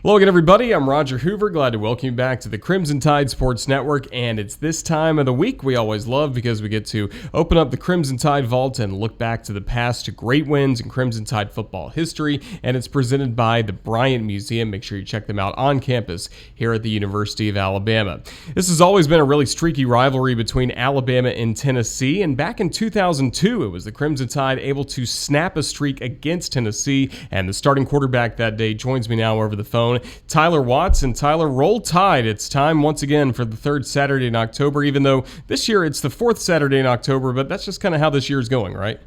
Hello again, everybody. I'm Roger Hoover. Glad to welcome you back to the Crimson Tide Sports Network. And it's this time of the week we always love because we get to open up the Crimson Tide vault and look back to the past great wins in Crimson Tide football history. And it's presented by the Bryant Museum. Make sure you check them out on campus here at the University of Alabama. This has always been a really streaky rivalry between Alabama and Tennessee. And back in 2002, it was the Crimson Tide able to snap a streak against Tennessee. And the starting quarterback that day joins me now over the phone, Tyler Watts. And Tyler, roll Tide. It's time once again for the third Saturday in October, even though this year it's the fourth Saturday in October, but that's just kind of how this year is going, right?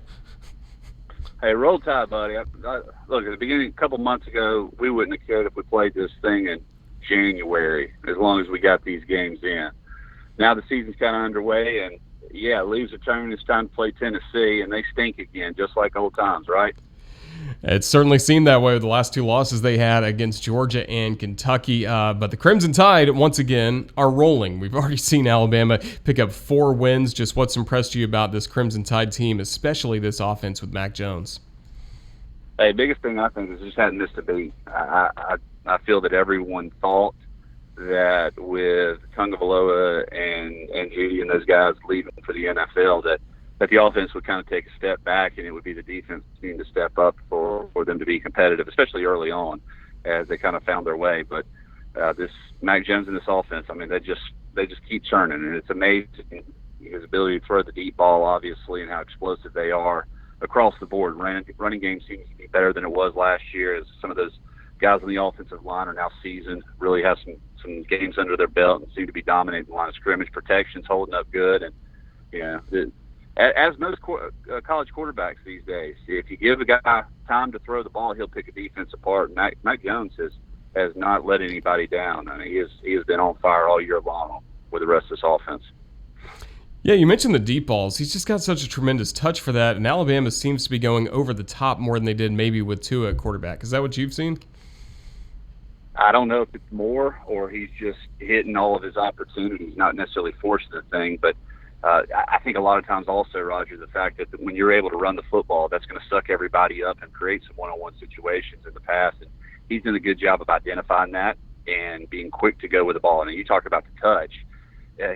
Hey, roll Tide, buddy. Look, at the beginning, a couple months ago, we wouldn't have cared if we played this thing in January, as long as we got these games in. Now the season's kind of underway, and yeah, leaves are turning. It's time to play Tennessee, and they stink again, just like old times, right? It certainly seemed that way with the last two losses they had against Georgia and Kentucky. But the Crimson Tide, once again, are rolling. We've already seen Alabama pick up 4 wins. Just what's impressed you about this Crimson Tide team, especially this offense with Mac Jones? Hey, biggest thing I think is just hadn't missed a beat. I feel that everyone thought that with Tungavaloa and Judy and those guys leaving for the NFL that the offense would kind of take a step back and it would be the defense team to step up for them to be competitive, especially early on as they kind of found their way. But this Mac Jones and this offense, I mean, they just keep churning, and it's amazing his ability to throw the deep ball, obviously, and how explosive they are across the board. Running game seems to be better than it was last year, as some of those guys on the offensive line are now seasoned, really have some games under their belt and seem to be dominating the line of scrimmage. Protection's holding up good, and as most college quarterbacks these days, if you give a guy time to throw the ball, he'll pick a defense apart. Mac Jones has not let anybody down. I mean, he has been on fire all year long with the rest of this offense. Yeah, you mentioned the deep balls. He's just got such a tremendous touch for that, and Alabama seems to be going over the top more than they did maybe with Tua at quarterback. Is that what you've seen? I don't know if it's more or he's just hitting all of his opportunities, not necessarily forcing the thing, but I think a lot of times also, Roger, the fact that when you're able to run the football, that's going to suck everybody up and create some one-on-one situations in the past. And he's done a good job of identifying that and being quick to go with the ball. And you talk about the touch.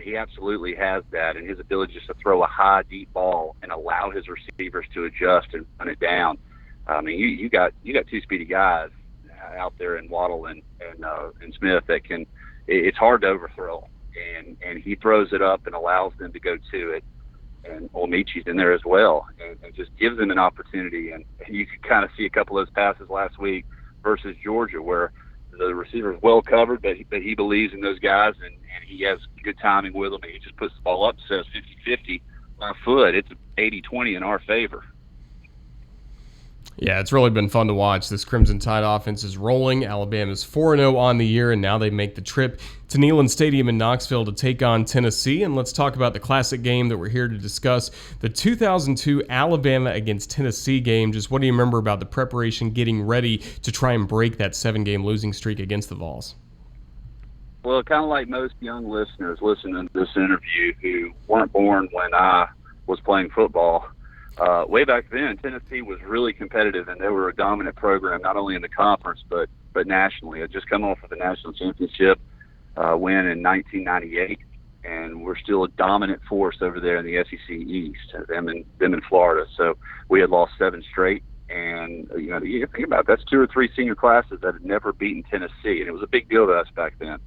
He absolutely has that, and his ability just to throw a high, deep ball and allow his receivers to adjust and run it down. I mean, you got 2 speedy guys out there in Waddle and Smith that can. It's hard to overthrow. And he throws it up and allows them to go to it. And Olmichi's in there as well, and just gives them an opportunity. And you could kind of see a couple of those passes last week versus Georgia where the receiver's well covered, but he believes in those guys, and he has good timing with them. And he just puts the ball up, says 50-50 on a foot. It's 80-20 in our favor. Yeah, it's really been fun to watch. This Crimson Tide offense is rolling. Alabama's 4-0 on the year, and now they make the trip to Neyland Stadium in Knoxville to take on Tennessee. And let's talk about the classic game that we're here to discuss, the 2002 Alabama against Tennessee game. Just what do you remember about the preparation, getting ready to try and break that 7-game losing streak against the Vols? Well, kind of like most young listeners listening to this interview who weren't born when I was playing football, way back then, Tennessee was really competitive, and they were a dominant program, not only in the conference but nationally. It just come off of the national championship win in 1998, and we're still a dominant force over there in the SEC East, them in Florida. So we had lost 7 straight, and you think about it, that's 2 or 3 senior classes that had never beaten Tennessee, and it was a big deal to us back then.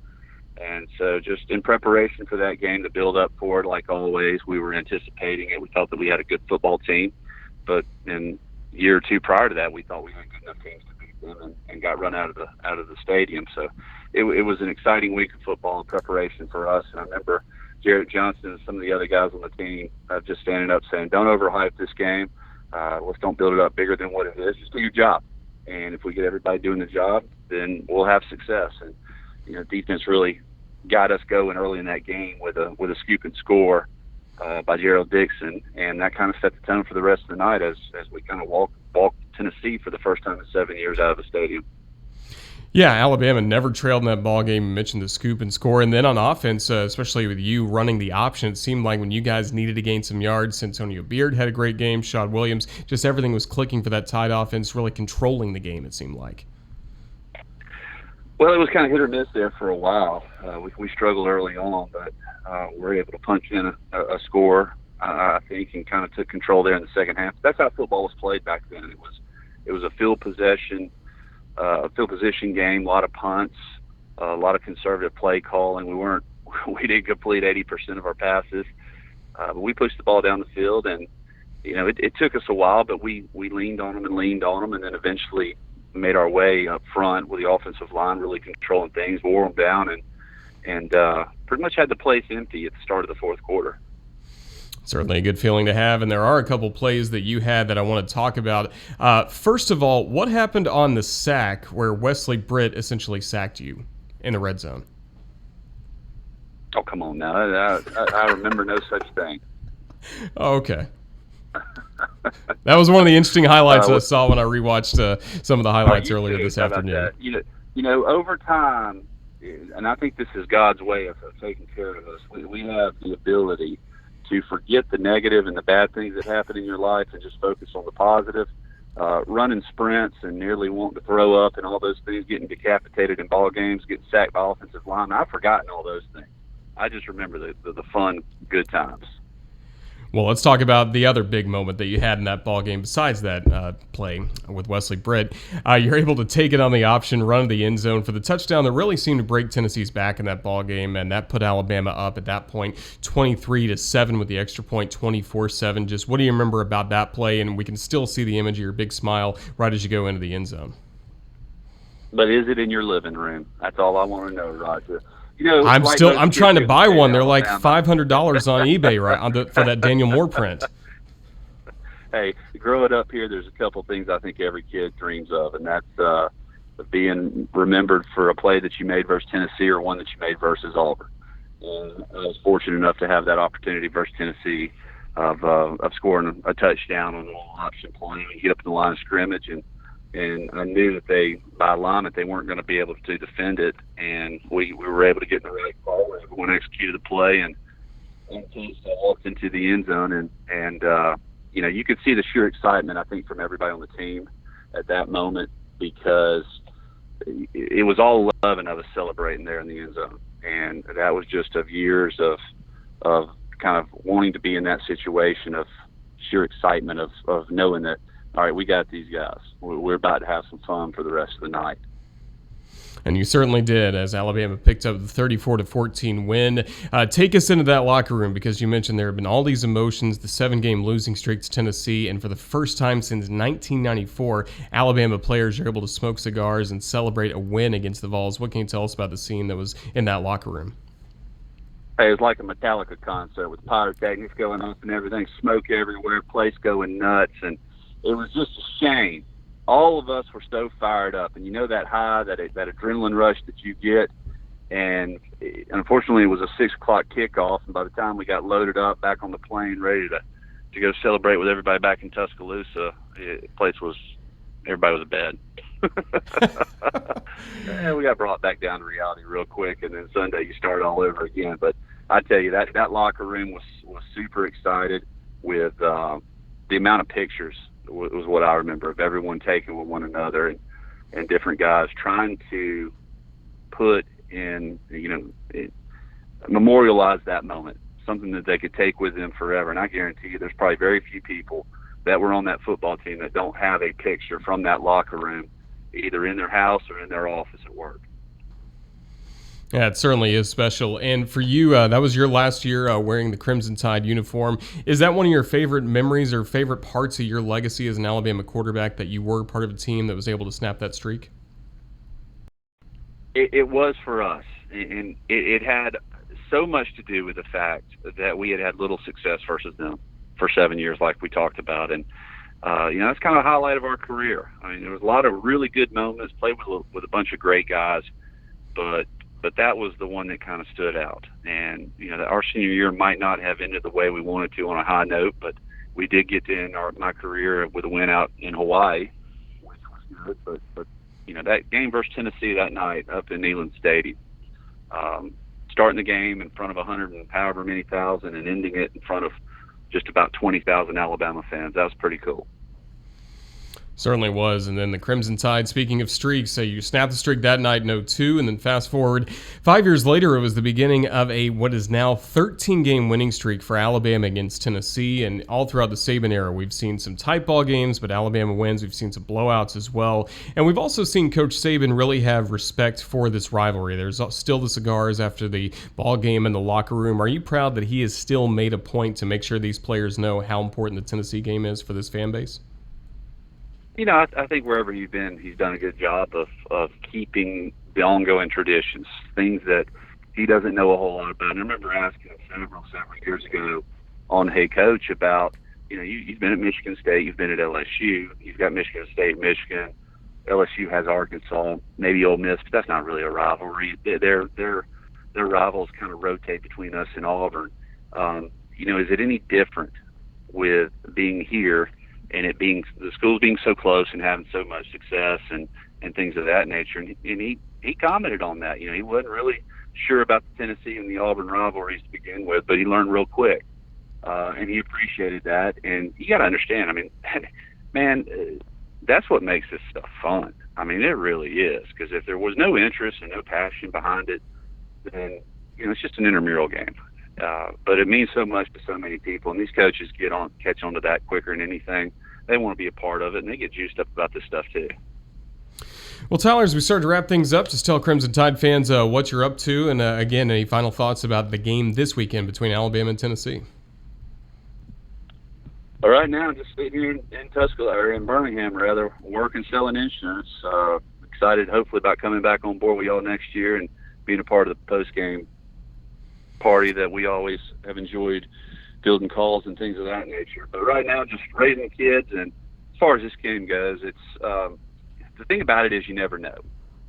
And so just in preparation for that game, to build up for it, like always, we were anticipating it. We thought that we had a good football team. But in a year or 2 prior to that, we thought we had good enough teams to beat them and got run out of the stadium. So it was an exciting week of football in preparation for us. And I remember Jarrett Johnson and some of the other guys on the team just standing up saying, don't overhype this game. Let's don't build it up bigger than what it is. Just do your job. And if we get everybody doing the job, then we'll have success. And defense really got us going early in that game with a scoop and score by Gerald Dixon, and that kind of set the tone for the rest of the night as we kind of walked Tennessee for the first time in 7 years out of the stadium. Yeah, Alabama never trailed in that ball game. You mentioned the scoop and score. And then on offense, especially with you running the option, it seemed like when you guys needed to gain some yards, Antonio Beard had a great game, Shad Williams, just everything was clicking for that Tide offense, really controlling the game, it seemed like. Well, it was kind of hit or miss there for a while. We struggled early on, but we were able to punch in a score, I think, and kind of took control there in the second half. That's how football was played back then. It was a field position game, a lot of punts, a lot of conservative play calling. We didn't complete 80% of our passes, but we pushed the ball down the field, and it took us a while, but we leaned on them, and then eventually made our way up front with the offensive line really controlling things, wore them down, and pretty much had the place empty at the start of the fourth quarter. Certainly a good feeling to have, and there are a couple plays that you had that I want to talk about. First of all, what happened on the sack where Wesley Britt essentially sacked you in the red zone? Oh, come on now. I remember no such thing. Oh, okay. That was one of the interesting highlights I saw when I rewatched some of the highlights earlier this afternoon. Over time, and I think this is God's way of taking care of us, we have the ability to forget the negative and the bad things that happen in your life and just focus on the positive. Running sprints and nearly wanting to throw up and all those things, getting decapitated in ball games, getting sacked by offensive linemen. I've forgotten all those things. I just remember the fun, good times. Well, let's talk about the other big moment that you had in that ball game besides that play with Wesley Britt. You're able to take it on the option, run to the end zone for the touchdown that really seemed to break Tennessee's back in that ball game, and that put Alabama up at that point 23-7 with the extra point, 24-7. Just what do you remember about that play? And we can still see the image of your big smile right as you go into the end zone. But is it in your living room? That's all I want to know, Roger. I'm trying to buy one. They're like $500 on eBay for that Daniel Moore print. Hey, growing up here, there's a couple things I think every kid dreams of, and that's being remembered for a play that you made versus Tennessee or one that you made versus Auburn. And I was fortunate enough to have that opportunity versus Tennessee of scoring a touchdown on an option play and get up in the line of scrimmage, and I knew that by alignment, they weren't going to be able to defend it, and we were able to get in the right call. Everyone executed the play, and walked into the end zone, and you could see the sheer excitement, I think, from everybody on the team at that moment, because it was all 11 of us celebrating there in the end zone, and that was just of years of kind of wanting to be in that situation, of sheer excitement of knowing that, all right, we got these guys. We're about to have some fun for the rest of the night. And you certainly did, as Alabama picked up the 34-14 win. Take us into that locker room, because you mentioned there have been all these emotions, the 7-game losing streak to Tennessee, and for the first time since 1994, Alabama players are able to smoke cigars and celebrate a win against the Vols. What can you tell us about the scene that was in that locker room? Hey, it was like a Metallica concert with pyrotechnics going off and everything, smoke everywhere, place going nuts, and it was just a shame. All of us were so fired up, and that high, that adrenaline rush that you get. And unfortunately, it was a 6 o'clock kickoff, and by the time we got loaded up back on the plane, ready to go celebrate with everybody back in Tuscaloosa, everybody was in bed. And we got brought back down to reality real quick, and then Sunday you start all over again. But I tell you, that locker room was super excited with the amount of pictures. Was what I remember of everyone taking with one another, and different guys trying to put in, memorialize that moment, something that they could take with them forever. And I guarantee you there's probably very few people that were on that football team that don't have a picture from that locker room, either in their house or in their office at work. Yeah, it certainly is special. And for you, that was your last year wearing the Crimson Tide uniform. Is that one of your favorite memories or favorite parts of your legacy as an Alabama quarterback, that you were part of a team that was able to snap that streak? It was for us. And it had so much to do with the fact that we had little success versus them for 7 years, like we talked about. And, that's kind of the highlight of our career. I mean, there was a lot of really good moments, played with a bunch of great guys, but that was the one that kind of stood out. And, our senior year might not have ended the way we wanted to on a high note, but we did get to end my career with a win out in Hawaii, which was good. But that game versus Tennessee that night up in Neyland Stadium, starting the game in front of 100 and however many thousand and ending it in front of just about 20,000 Alabama fans, that was pretty cool. Certainly was. And then the Crimson Tide, speaking of streaks, so you snapped the streak that night in 02, and then fast forward 5 years later, it was the beginning of a what is now 13-game winning streak for Alabama against Tennessee. And all throughout the Saban era, we've seen some tight ball games, but Alabama wins. We've seen some blowouts as well. And we've also seen Coach Saban really have respect for this rivalry. There's still the cigars after the ball game in the locker room. Are you proud that he has still made a point to make sure these players know how important the Tennessee game is for this fan base? You know, I think wherever you've been, he's done a good job of keeping the ongoing traditions, things that he doesn't know a whole lot about. And I remember asking him several years ago on Hey Coach about, you know, you've been at Michigan State, you've been at LSU, you've got Michigan State, Michigan, LSU has Arkansas, maybe Ole Miss, but that's not really a rivalry. Their rivals kind of rotate between us and Auburn. You know, is it any different with being here and it being the schools being so close and having so much success and things of that nature? And he commented on that. You know, he wasn't really sure about the Tennessee and the Auburn rivalries to begin with, but he learned real quick, and he appreciated that. And you got to understand, I mean, man, that's what makes this stuff fun. I mean, it really is, because if there was no interest and no passion behind it, then, you know, it's just an intramural game. But it means so much to so many people, and these coaches catch on to that quicker than anything. They want to be a part of it, and they get juiced up about this stuff too. Well, Tyler, as we start to wrap things up, just tell Crimson Tide fans what you're up to, and again, any final thoughts about the game this weekend between Alabama and Tennessee? Well, right now, just sitting here in Tuscaloosa, or in Birmingham, rather, working, selling insurance. Excited, hopefully, about coming back on board with y'all next year and being a part of the post-game party that we always have enjoyed, fielding calls and things of that nature. But right now, just raising kids. And as far as this game goes, it's the thing about it is you never know.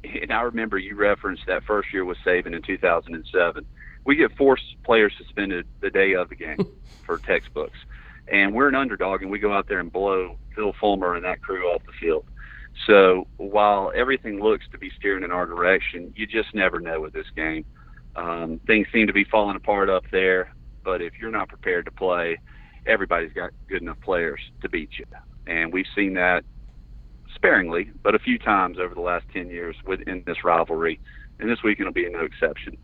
And I remember you referenced that first year with Saban in 2007. We get 4 players suspended the day of the game for textbooks. And we're an underdog, and we go out there and blow Phil Fulmer and that crew off the field. So while everything looks to be steering in our direction, you just never know with this game. Things seem to be falling apart up there, but if you're not prepared to play, everybody's got good enough players to beat you. And we've seen that sparingly, but a few times over the last 10 years within this rivalry, and this weekend will be no exception.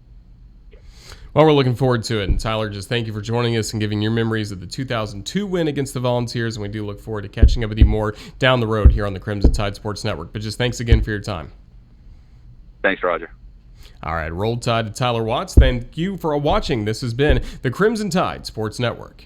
Well, we're looking forward to it. And Tyler, just thank you for joining us and giving your memories of the 2002 win against the Volunteers, and we do look forward to catching up with you more down the road here on the Crimson Tide Sports Network. But just thanks again for your time. Thanks, Roger. All right, Roll Tide to Tyler Watts. Thank you for watching. This has been the Crimson Tide Sports Network.